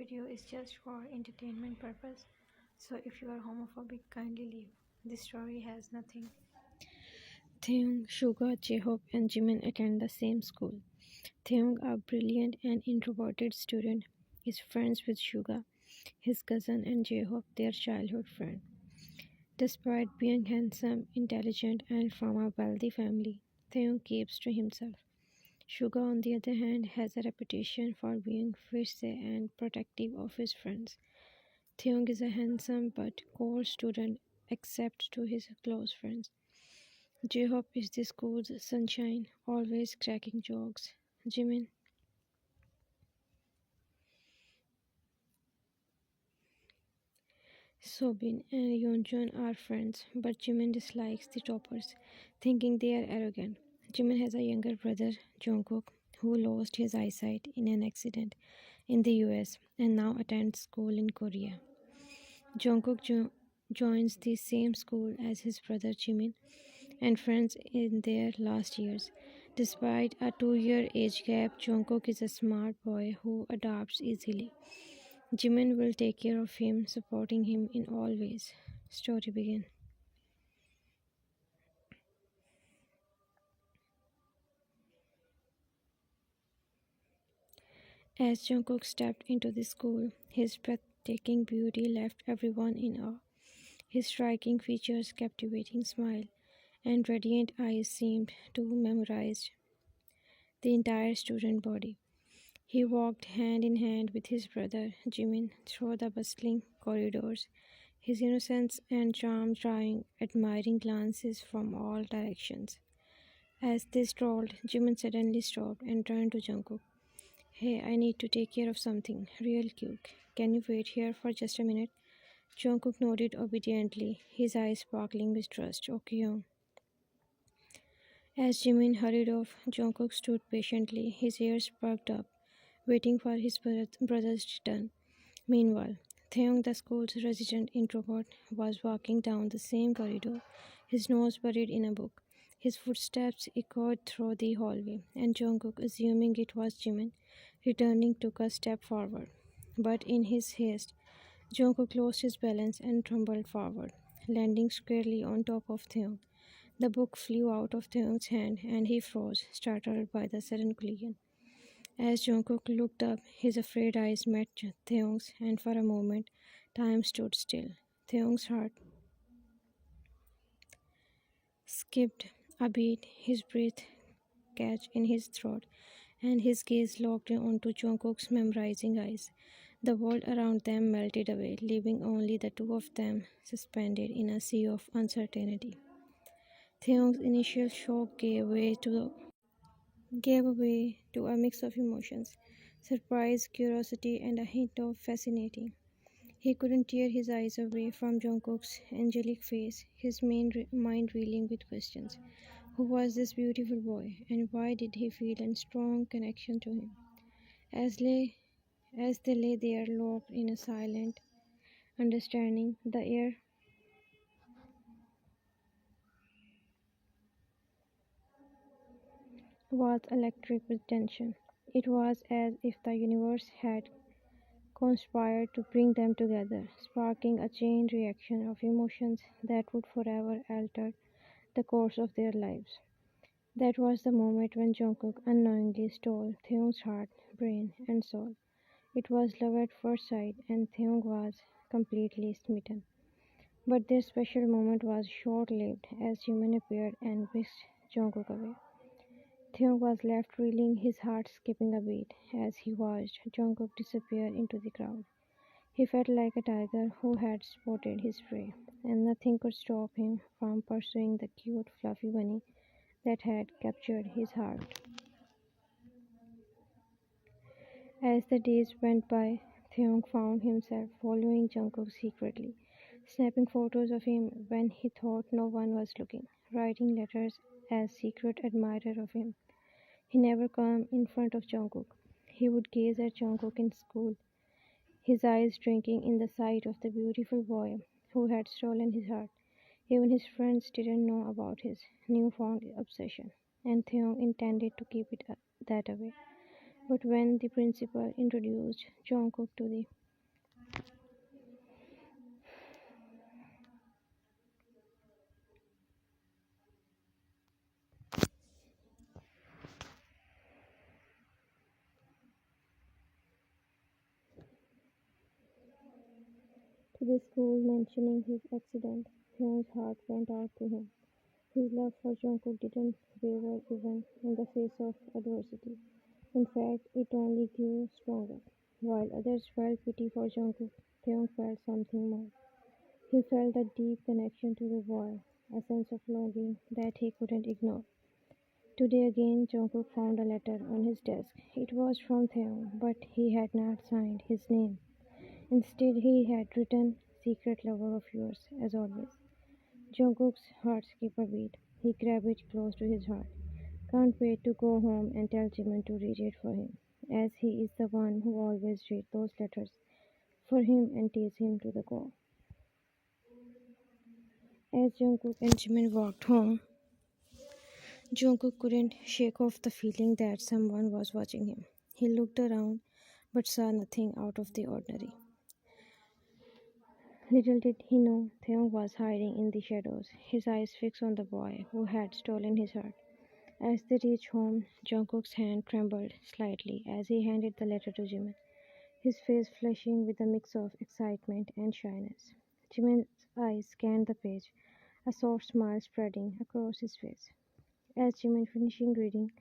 video is just for entertainment purpose. So if you are homophobic, kindly leave. This story has nothing. Taehyung, Suga, J-Hope and Jimin attend the same school. Taehyung, a brilliant and introverted student, is friends with Suga, his cousin, and J-Hope, their childhood friend. Despite being handsome, intelligent, and from a wealthy family, Taehyung keeps to himself. Suga, on the other hand, has a reputation for being fierce and protective of his friends. Taehyung is a handsome but cold student except to his close friends. J-Hope is the school's sunshine, always cracking jokes. Jimin, Sobin, and Yeonjun are friends, but Jimin dislikes the toppers, thinking they are arrogant. Jimin has a younger brother, Jungkook, who lost his eyesight in an accident in the US and now attends school in Korea. Jungkook joins the same school as his brother Jimin and friends in their last years. Despite a 2-year age gap, Jungkook is a smart boy who adapts easily. Jimin will take care of him, supporting him in all ways. Story begin. As Jungkook stepped into the school, his breathtaking beauty left everyone in awe. His striking features, captivating smile, and radiant eyes seemed to memorize the entire student body. He walked hand in hand with his brother Jimin through the bustling corridors, his innocence and charm drawing admiring glances from all directions. As they strolled, Jimin suddenly stopped and turned to Jungkook. Hey, I need to take care of something real quick. Can you wait here for just a minute? Jungkook nodded obediently, his eyes sparkling with trust. Okay, young. As Jimin hurried off, Jungkook stood patiently, his ears perked up, waiting for his brother's return. Meanwhile, Taehyung, the school's resident introvert, was walking down the same corridor, his nose buried in a book. His footsteps echoed through the hallway, and Jungkook, assuming it was Jimin, returning, took a step forward. But in his haste, Jungkook lost his balance and tumbled forward, landing squarely on top of Taehyung. The book flew out of Taehyung's hand, and he froze, startled by the sudden collision. As Jungkook looked up, his afraid eyes met Taehyung's, and for a moment, time stood still. Taehyung's heart skipped a beat, his breath catch in his throat, and his gaze locked onto Jungkook's memorizing eyes. The world around them melted away, leaving only the two of them suspended in a sea of uncertainty. Taehyung's initial shock gave way to a mix of emotions, surprise, curiosity, and a hint of fascinating. He couldn't tear his eyes away from Jungkook's angelic face, his mind reeling with questions. Who was this beautiful boy, and why did he feel a strong connection to him? As, lay, as they lay there locked in a silent understanding, the air was electric with tension. It was as if the universe had conspired to bring them together, sparking a chain reaction of emotions that would forever alter the course of their lives. That was the moment when Jungkook unknowingly stole Taehyung's heart, brain, and soul. It was love at first sight, and Taehyung was completely smitten. But this special moment was short-lived as Jimin appeared and whisked Jungkook away. Taehyung was left reeling, his heart skipping a beat as he watched Jungkook disappear into the crowd. He felt like a tiger who had spotted his prey, and nothing could stop him from pursuing the cute, fluffy bunny that had captured his heart. As the days went by, Taehyung found himself following Jungkook secretly, snapping photos of him when he thought no one was looking, writing letters as secret admirer of him. He never came in front of Jungkook. He would gaze at Jungkook in school, his eyes drinking in the sight of the beautiful boy who had stolen his heart. Even his friends didn't know about his newfound obsession, and Taehyung intended to keep it that way. But when the principal introduced Jungkook to the school mentioning his accident, Hyun's heart went out to him. His love for Jungkook didn't waver even in the face of adversity. In fact, it only grew stronger. While others felt pity for Jungkook, Taehyung felt something more. He felt a deep connection to the boy, a sense of longing that he couldn't ignore. Today again, Jungkook found a letter on his desk. It was from Taehyung, but he had not signed his name. Instead, he had written, "Secret lover of yours," as always. Jungkook's heart skipped a beat. He grabbed it close to his heart. Can't wait to go home and tell Jimin to read it for him, as he is the one who always reads those letters for him and tease him to the core. As Jungkook and Jimin walked home, Jungkook couldn't shake off the feeling that someone was watching him. He looked around but saw nothing out of the ordinary. Little did he know Taehyung was hiding in the shadows, his eyes fixed on the boy who had stolen his heart. As they reached home, Jungkook's hand trembled slightly as he handed the letter to Jimin, his face flushing with a mix of excitement and shyness. Jimin's eyes scanned the page, a soft smile spreading across his face. As Jimin finished reading,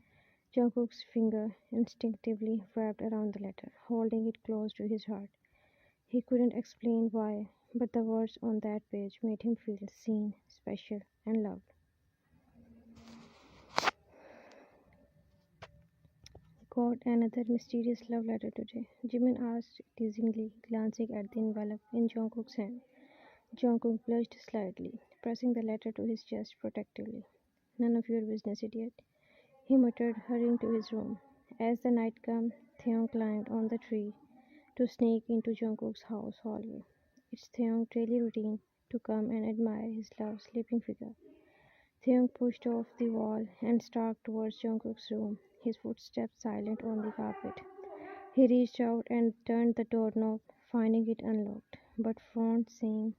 Jungkook's finger instinctively wrapped around the letter, holding it close to his heart. He couldn't explain why, but the words on that page made him feel seen, special, and loved. "Got another mysterious love letter today?" Jimin asked teasingly, glancing at the envelope in Jungkook's hand. Jungkook blushed slightly, pressing the letter to his chest protectively. "None of your business, idiot," he muttered, hurrying to his room. As the night came, Taehyung climbed on the tree to sneak into Jungkook's house hallway. It's Taehyung's daily routine to come and admire his love's sleeping figure. Taehyung pushed off the wall and stalked towards Jungkook's room, his footsteps silent on the carpet. He reached out and turned the doorknob, finding it unlocked, but frowned, seeing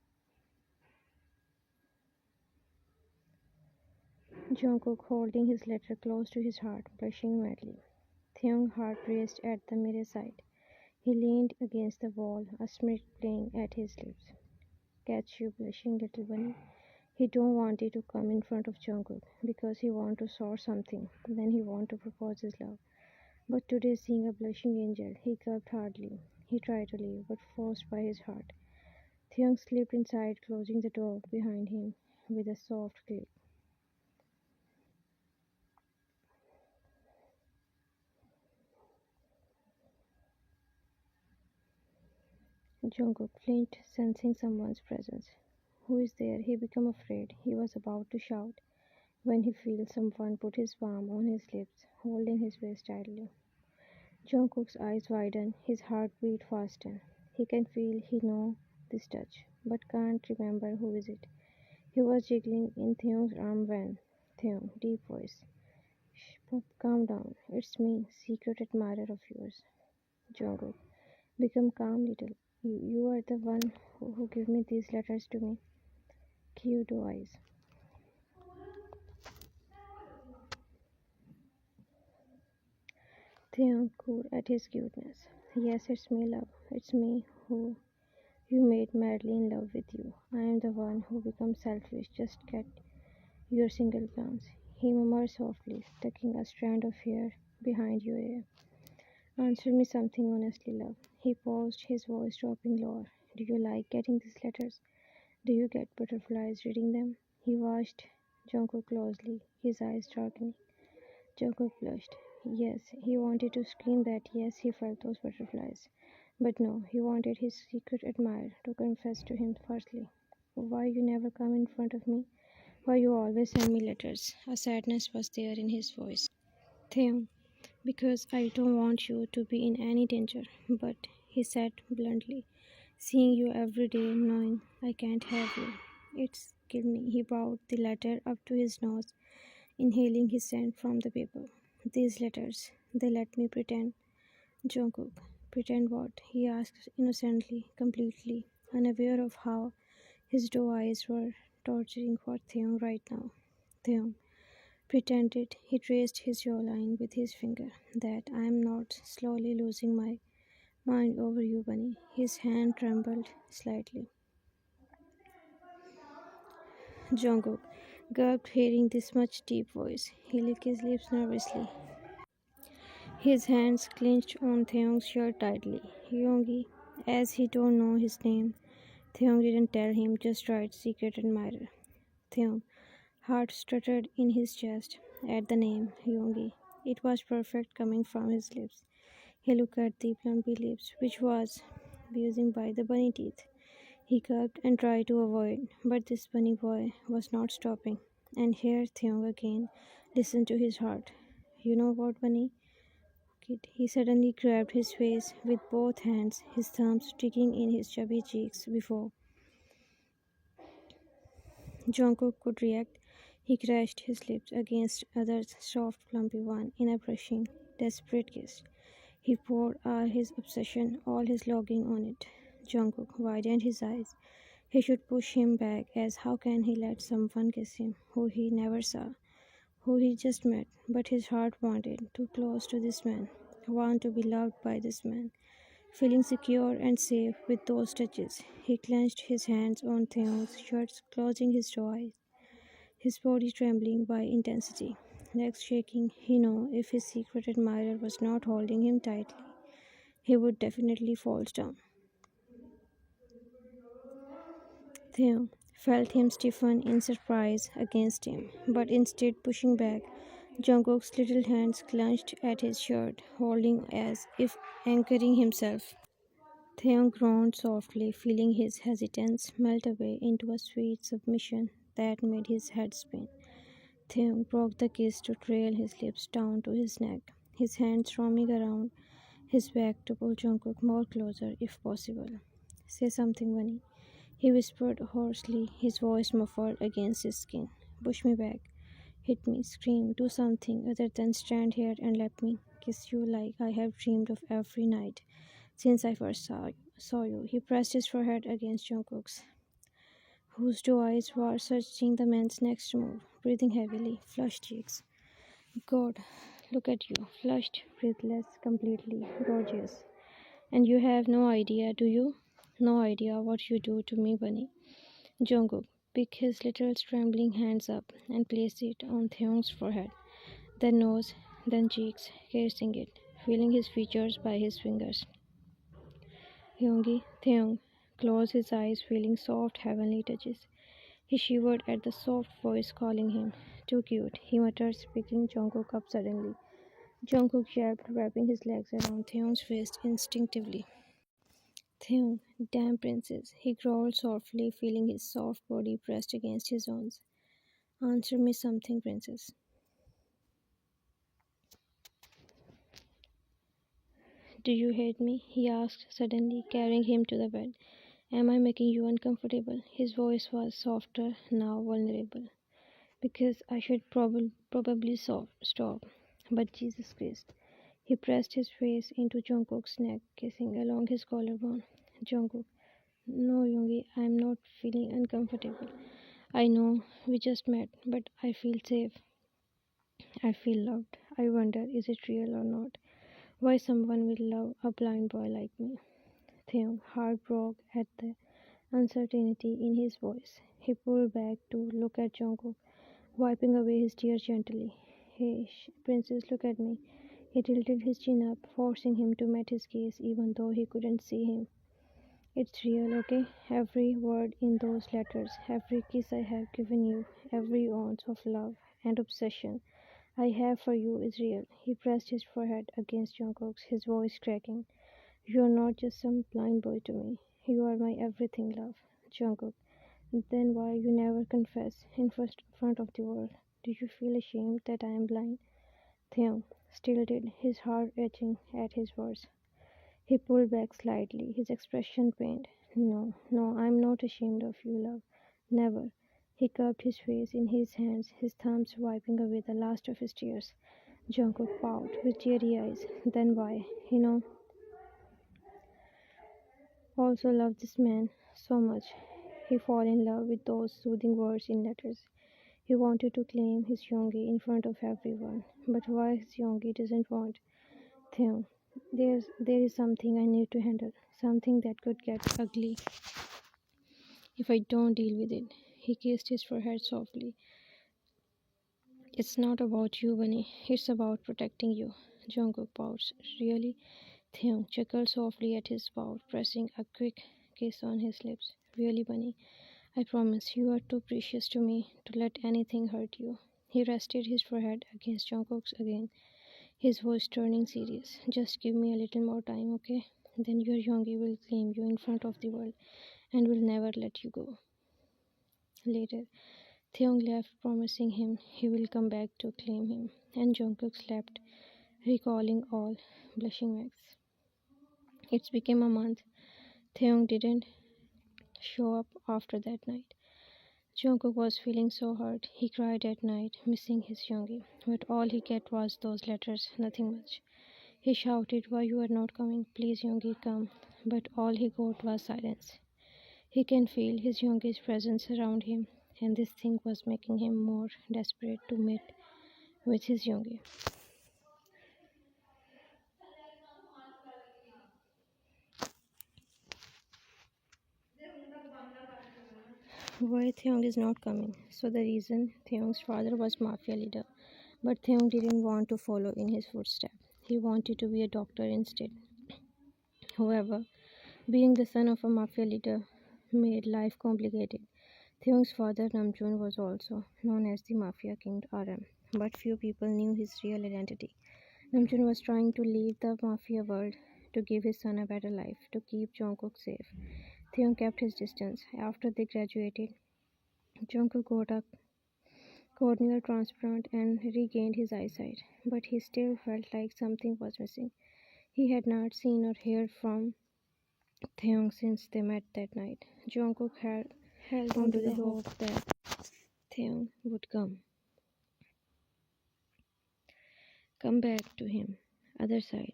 Jungkook holding his letter close to his heart, blushing madly. Taehyung's heart raced at the mirror side. He leaned against the wall, a smirk playing at his lips. "Catch you blushing, little bunny." He don't want it to come in front of Jungkook because he want to saw something. Then he want to propose his love. But today, seeing a blushing angel, he gulped hardly. He tried to leave, but forced by his heart. Thyung slipped inside, closing the door behind him with a soft click. Jungkook flinched, sensing someone's presence. "Who is there?" He became afraid. He was about to shout when he felt someone put his palm on his lips, holding his waist tightly. Jungkook's eyes widened, his heart beat faster. He can feel he know this touch, but can't remember who is it. He was jiggling in Theon's arm when Theon, deep voice. "Shh, pup, calm down. It's me, secret admirer of yours." Jungkook, become calm, little. You are the one who gave me these letters to me. Cute eyes. Theon cooed at his cuteness. "Yes, it's me, love. It's me who you made madly in love with you. I am the one who becomes selfish. Just get your single glance." He murmured softly, tucking a strand of hair behind your ear. "Answer me something honestly, love." He paused, his voice dropping lower. "Do you like getting these letters? Do you get butterflies reading them?" He watched Jungkook closely, his eyes darkening. Jungkook blushed. Yes, he wanted to scream that yes, he felt those butterflies. But no, he wanted his secret admirer to confess to him firstly. "Why you never come in front of me? Why you always send me letters?" A sadness was there in his voice. "Theon, because I don't want you to be in any danger." "But," he said bluntly, "seeing you every day, knowing I can't have you, it's killed me." He brought the letter up to his nose, inhaling his scent from the paper. "These letters, they let me pretend Jungkook, pretend what? He asked innocently, completely unaware of how his doe eyes were torturing for Taehyung right now. Taehyung pretended. He traced his jawline with his finger. That I am not slowly losing my mind over you, Bunny. His hand trembled slightly. Jungkook gulped, hearing this much deep voice. He licked his lips nervously. His hands clenched on Taehyung's shirt tightly. Yoongi, as he don't know his name, Taehyung didn't tell him, just write secret admirer. Taehyung, heart stuttered in his chest at the name Yoongi. It was perfect coming from his lips. He looked at the plumpy lips, which was bruising by the bunny teeth. He gulped and tried to avoid, but this bunny boy was not stopping. And here Taehyung again listened to his heart. You know what, bunny? Kid. He suddenly grabbed his face with both hands, his thumbs sticking in his chubby cheeks before Jungkook could react. He crashed his lips against others' soft, plumpy one in a brushing, desperate kiss. He poured all his obsession, all his longing on it. Jungkook widened his eyes. He should push him back, as how can he let someone kiss him who he never saw, who he just met? But his heart wanted too close to this man, want to be loved by this man. Feeling secure and safe with those touches, he clenched his hands on Theon's shirts, closing his eyes, his body trembling by intensity, legs shaking. He knew if his secret admirer was not holding him tightly, he would definitely fall down. Theo felt him stiffen in surprise against him, but instead pushing back, Jungkook's little hands clenched at his shirt, holding as if anchoring himself. Theon groaned softly, feeling his hesitance melt away into a sweet submission that made his head spin. Theon broke the kiss to trail his lips down to his neck, his hands roaming around his back to pull Jungkook more closer if possible. Say something, Bunny, he whispered hoarsely, his voice muffled against his skin. Push me back, hit me, scream, do something other than stand here and let me kiss you like I have dreamed of every night since I first saw you. He pressed his forehead against Jungkook's, whose two eyes were searching the man's next move, breathing heavily, flushed cheeks. God, look at you, flushed, breathless, completely gorgeous. And you have no idea, do you? No idea what you do to me, Bunny. Jungkook picked his little trembling hands up and placed it on Theon's forehead, then nose, then cheeks, kissing it, feeling his features by his fingers. Yoongi, Taehyung closed his eyes, feeling soft, heavenly touches. He shivered at the soft voice calling him. Too cute, he muttered, picking Jungkook up suddenly. Jungkook yapped, wrapping his legs around Taehyung's waist instinctively. Taehyung, damn princess, he growled softly, feeling his soft body pressed against his own. Answer me something, princess. Do you hate me? He asked suddenly, carrying him to the bed. Am I making you uncomfortable? His voice was softer, now vulnerable. Because I should probably stop. But Jesus Christ. He pressed his face into Jungkook's neck, kissing along his collarbone. Jungkook, no, Yoongi, I'm not feeling uncomfortable. I know we just met, but I feel safe. I feel loved. I wonder, is it real or not? Why someone will love a blind boy like me? Theon, heart broke at the uncertainty in his voice. He pulled back to look at Jungkook, wiping away his tears gently. Hey, princess, look at me. He tilted his chin up, forcing him to meet his gaze even though he couldn't see him. It's real, okay? Every word in those letters, every kiss I have given you, every ounce of love and obsession I have for you is real. He pressed his forehead against Jungkook's, his voice cracking. You are not just some blind boy to me. You are my everything, love. Jungkook. Then why you never confess in front of the world? Do you feel ashamed that I am blind? Theon still did, his heart etching at his words. He pulled back slightly, his expression pained. No, no, I'm not ashamed of you, love. Never. He cupped his face in his hands, his thumbs wiping away the last of his tears. Jungkook pouted with teary eyes. Then why? You know, also loved this man so much. He fell in love with those soothing words in letters. He wanted to claim his Yongi in front of everyone. But why his Yongi doesn't want Taehyung? There is something I need to handle. Something that could get ugly if I don't deal with it. He kissed his forehead softly. It's not about you, Bunny. It's about protecting you. Jungkook pouts. Really? Taehyung chuckled softly at his pout, pressing a quick kiss on his lips. Really, Bunny? I promise you are too precious to me to let anything hurt you. He rested his forehead against Jungkook's again, his voice turning serious. Just give me a little more time, okay? Then your Yongi will claim you in front of the world and will never let you go. Later, Taehyung left, promising him he will come back to claim him, and Jungkook slept, recalling all blushing wax. It became a month. Taehyung didn't show up after that night. Jungkook was feeling so hurt. He cried at night, missing his Yoongi. But all he got was those letters, nothing much. He shouted, "Why you are not coming? Please, Yoongi, come." But all he got was silence. He can feel his Yoongi's presence around him, and this thing was making him more desperate to meet with his Yoongi. Why Taehyung is not coming? So the reason Taehyung's father was mafia leader, but Taehyung didn't want to follow in his footsteps. He wanted to be a doctor instead. However, being the son of a mafia leader made life complicated. Taehyung's father Namjoon was also known as the Mafia King RM, but few people knew his real identity. Namjoon was trying to leave the mafia world to give his son a better life, to keep Jungkook safe. Taehyung kept his distance. After they graduated, Jungkook got a corneal transplant and regained his eyesight, but he still felt like something was missing. He had not seen or heard from Taehyung since they met that night. Jungkook had held on to the hope that Taehyung would come back to him. Other side,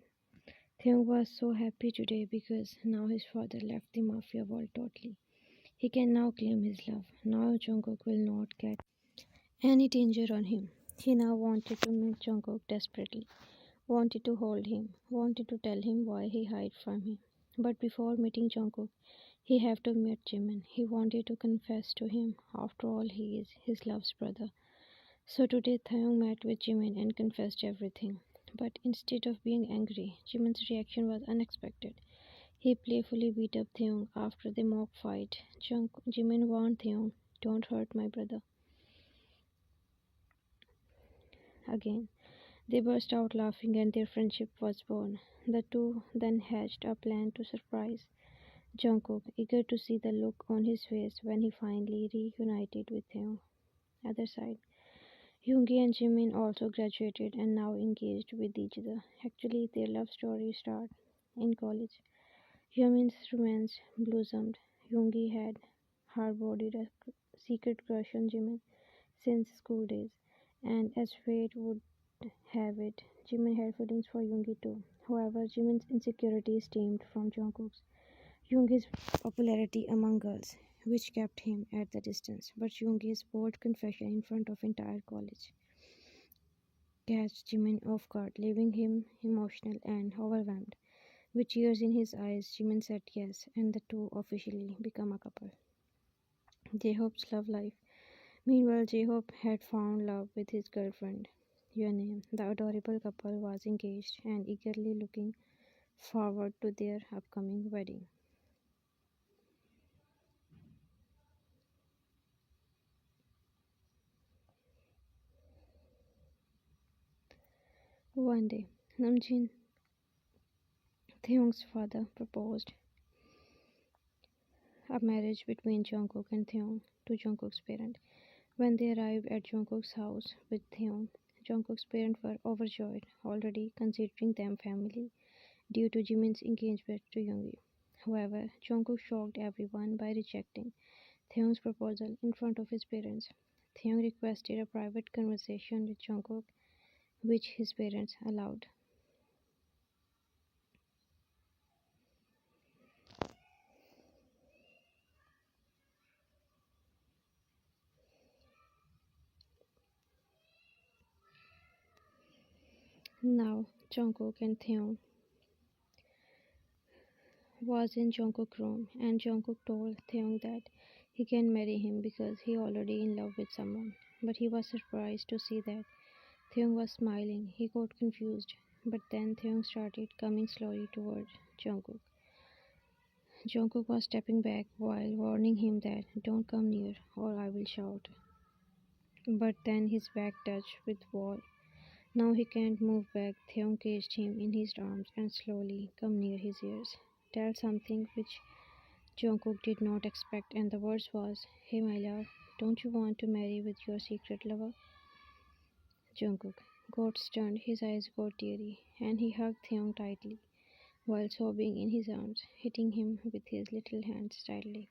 Taehyung was so happy today because now his father left the mafia world totally. He can now claim his love. Now Jungkook will not get any danger on him. He now wanted to meet Jungkook desperately, wanted to hold him, wanted to tell him why he hid from him. But before meeting Jungkook, he had to meet Jimin. He wanted to confess to him. After all, he is his love's brother. So today Taeyong met with Jimin and confessed everything. But instead of being angry, Jimin's reaction was unexpected. He playfully beat up Taeyong after the mock fight. Jimin warned Taeyong, "Don't hurt my brother." Again, they burst out laughing and their friendship was born. The two then hatched a plan to surprise Jungkook, eager to see the look on his face when he finally reunited with Taeyong. Other side, Yoongi and Jimin also graduated and now engaged with each other. Actually, their love story started in college. Yamin's romance blossomed. Yoongi had harbored a secret crush on Jimin since school days, and as fate would have it, Jimin had feelings for Yoongi too. However, Jimin's insecurities stemmed from Jungkook's Yoongi's popularity among girls, which kept him at the distance. But Yoongi's bold confession in front of entire college catch Jimin off guard, leaving him emotional and overwhelmed. With tears in his eyes, Jimin said yes, and the two officially become a couple. J-Hope's love life. Meanwhile, J-Hope had found love with his girlfriend, Yeonam. The adorable couple was engaged and eagerly looking forward to their upcoming wedding. One day, Namjin, Taehyung's father, proposed a marriage between Jungkook and Taehyung to Jungkook's parents. When they arrived at Jungkook's house with Taehyung, Jungkook's parents were overjoyed, already considering them family due to Jimin's engagement to Yoongi. However, Jungkook shocked everyone by rejecting Taehyung's proposal in front of his parents. Taehyung requested a private conversation with Jungkook, which his parents allowed. Now, Jungkook and Taehyung was in Jungkook's room, and Jungkook told Taehyung that he can marry him because he already in love with someone. But he was surprised to see that Taehyung was smiling. He got confused, but then Taehyung started coming slowly toward Jungkook. Jungkook was stepping back while warning him that don't come near or I will shout. But then his back touched with wall. Now he can't move back. Taehyung caged him in his arms and slowly come near his ears. Tell something which Jungkook did not expect, and the words was, "Hey my love, don't you want to marry with your secret lover?" Jungkook got stunned, his eyes got teary, and he hugged Taehyung tightly while sobbing in his arms, hitting him with his little hands tightly.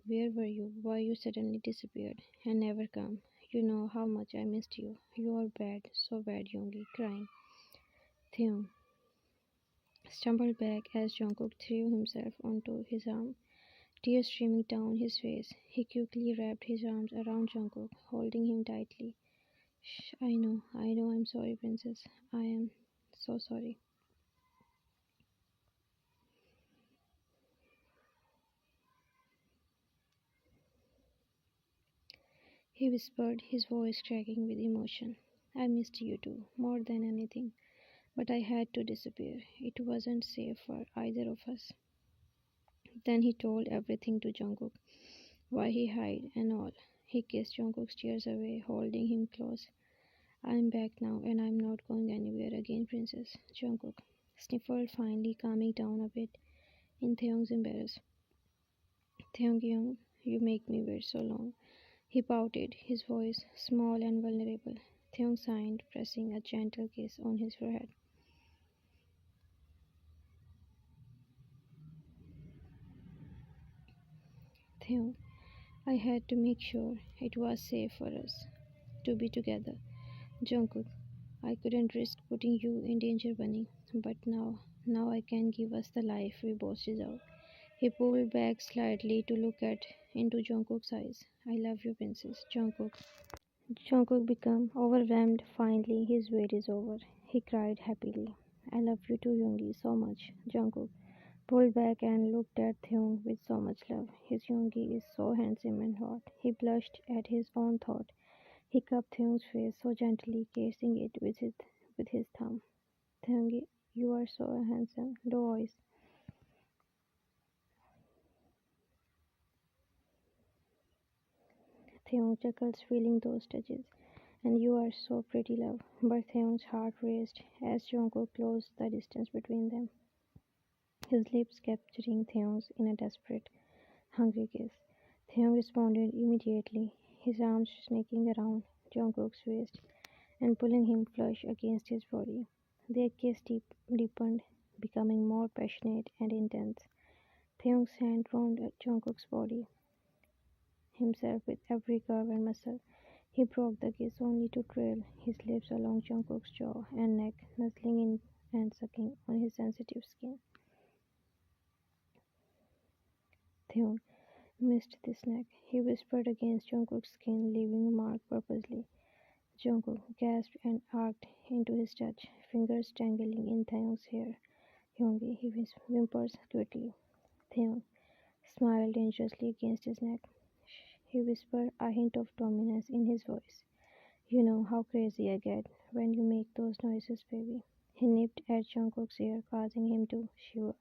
"Where were you? Why you suddenly disappeared and never come? You know how much I missed you. You are bad, so bad," Yoongi crying. Taehyung stumbled back as Jungkook threw himself onto his arm, tears streaming down his face. He quickly wrapped his arms around Jungkook, holding him tightly. "Shh, I know, I'm sorry, princess. I am so sorry." He whispered, his voice cracking with emotion. "I missed you too, more than anything. But I had to disappear. It wasn't safe for either of us." Then he told everything to Jungkook, why he hid and all. He kissed Jungkook's tears away, holding him close. "I'm back now and I'm not going anywhere again, princess." Jungkook sniffled, finally calming down a bit in Taehyung's embarrass. "Taehyung, you make me wait so long." He pouted, his voice small and vulnerable. Taehyung sighed, pressing a gentle kiss on his forehead. "Taehyung, I had to make sure it was safe for us to be together." "Jungkook, I couldn't risk putting you in danger, Bunny. But now I can give us the life we both deserve." He pulled back slightly to look into Jungkook's eyes. "I love you, princess." Jungkook became overwhelmed. Finally, his wait is over. He cried happily. "I love you too, Yoongi, so much." Jungkook pulled back and looked at Taehyung with so much love. His Yoongi is so handsome and hot. He blushed at his own thought. He cupped Taehyung's face so gently, kissing it with his thumb. "Taehyung, you are so handsome." Low voice. Taehyung chuckles, feeling those touches. "And you are so pretty, love." But Taehyung's heart raced as Jungkook closed the distance between them, his lips capturing Taehyung's in a desperate, hungry kiss. Taehyung responded immediately, his arms snaking around Jungkook's waist and pulling him flush against his body. Their kiss deepened, becoming more passionate and intense. Taehyung's hand roamed Jungkook's body, himself with every curve and muscle. He broke the kiss only to trail his lips along Jungkook's jaw and neck, nuzzling in and sucking on his sensitive skin. Taehyung missed this neck. He whispered against Jungkook's skin, leaving a mark purposely. Jungkook gasped and arced into his touch, fingers tangling in Taehyung's hair. "Yoongi," he whimpered quickly. Taehyung smiled dangerously against his neck. "Shh," he whispered, a hint of dominance in his voice. "You know how crazy I get when you make those noises, baby." He nipped at Jungkook's ear, causing him to shiver.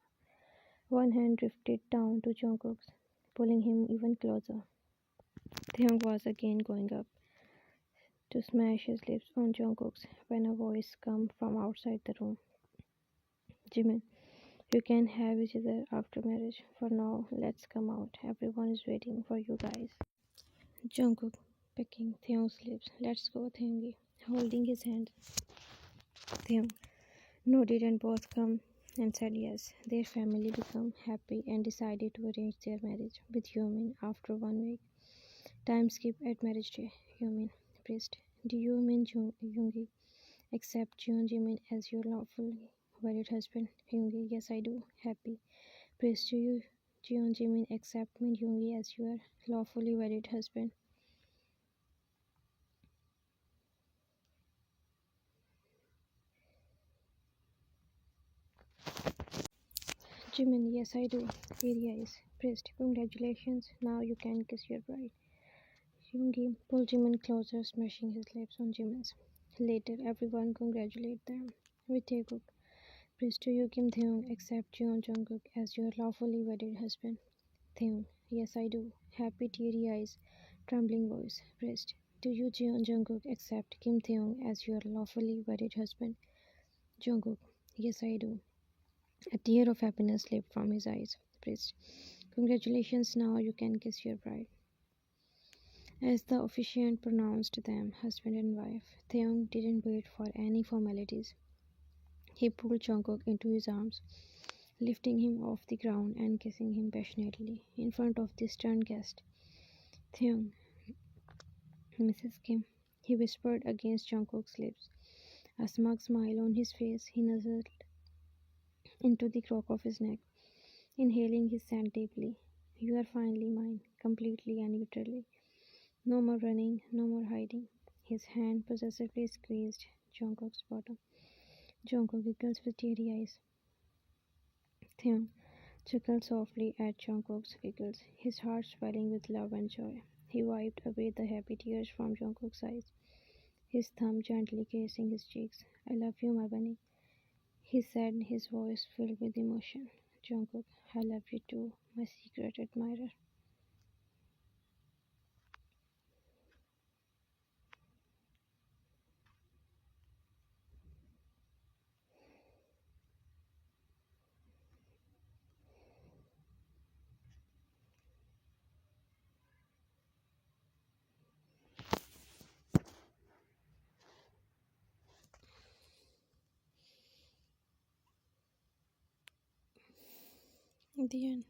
One hand drifted down to Jungkook's, pulling him even closer. Taehyung was again going up to smash his lips on Jungkook's when a voice came from outside the room. "Jimin, you can have each other after marriage. For now, let's come out. Everyone is waiting for you guys." Jungkook pecking Taehyung's lips. "Let's go, Taehyung," holding his hand. Taehyung nodded and both come and said yes. Their family became happy and decided to arrange their marriage with Yumin after 1 week. Time skip at marriage day. Yumin priest. "Do you mean Yoongi accept Jeon Jimin as your lawfully wedded husband?" Yoongi, "Yes, I do." Happy priest. "Do you Jeon Jimin accept me Yoongi as your lawfully wedded husband?" Jimin, yes I do. Teary eyes. Praised. Congratulations, now you can kiss your bride. Yoongi pulled Jimin closer, smashing his lips on Jimin's. Later, everyone congratulated them. With Taekook, praised to you Kim Taehyung accept Jungkook as your lawfully wedded husband. Taehyung, yes I do. Happy teary eyes, trembling voice. Praised. Do you Jungkook accept Kim Taehyung as your lawfully wedded husband? Jungkook, yes I do. A tear of happiness slipped from his eyes. Praised. Congratulations, now you can kiss your bride. As the officiant pronounced them husband and wife, Taehyung didn't wait for any formalities. He pulled Jungkook into his arms, lifting him off the ground and kissing him passionately in front of the stunned guest. Taehyung, Mrs. Kim, he whispered against Jungkook's lips. A smug smile on his face, he nuzzled into the crook of his neck, inhaling his scent deeply. You are finally mine, completely and utterly. No more running, no more hiding. His hand possessively squeezed Jungkook's bottom. Jungkook giggles with teary eyes. Taehyung chuckled softly at Jungkook's giggles, his heart swelling with love and joy. He wiped away the happy tears from Jungkook's eyes, his thumb gently kissing his cheeks. I love you, my bunny, he said, his voice filled with emotion. Jungkook, I love you too, my secret admirer. The end.